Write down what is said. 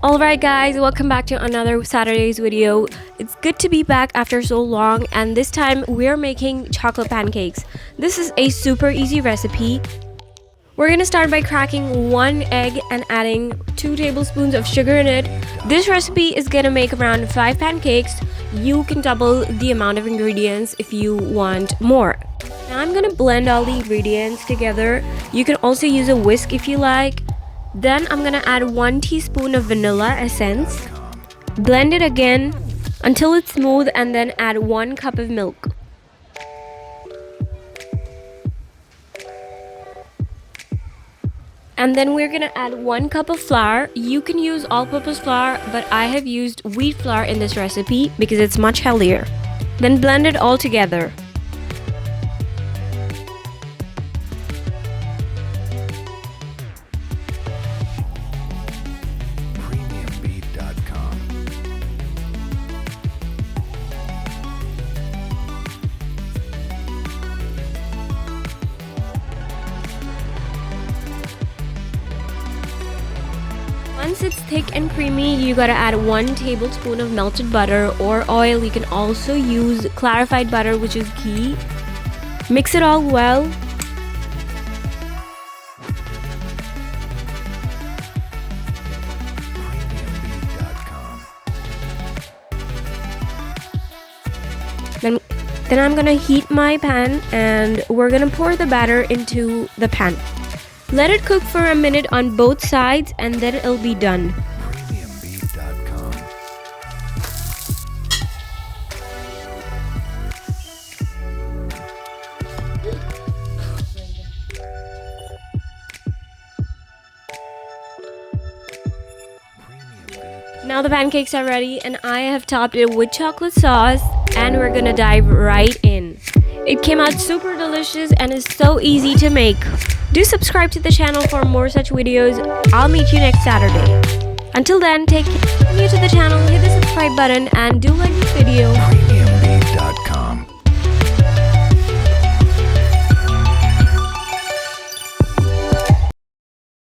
Alright guys, welcome back to another Saturday's video. It's good to be back after so long, and this time we're making chocolate pancakes. This is a super easy recipe. We're gonna start by cracking 1 egg and adding 2 tablespoons of sugar in it. This recipe is gonna make around 5 pancakes. You can double the amount of ingredients if you want more. Now I'm gonna blend all the ingredients together. You can also use a whisk if you like. Then I'm gonna add 1 teaspoon of vanilla essence. Blend it again until it's smooth, and then add 1 cup of milk. And then we're gonna add 1 cup of flour. You can use all-purpose flour, but I have used wheat flour in this recipe because it's much healthier. Then blend it all together. Once it's thick and creamy, you gotta add 1 tablespoon of melted butter or oil. You can also use clarified butter, which is key. Mix it all well. Then I'm gonna heat my pan, and we're gonna pour the batter into the pan. Let it cook for a minute on both sides, and then it'll be done. Now the pancakes are ready, and I have topped it with chocolate sauce, and we're gonna dive right in. It came out super delicious and is so easy to make. Do subscribe to the channel for more such videos. I'll meet you next Saturday. Until then, take care. If you're new to the channel, hit the subscribe button and do like this video.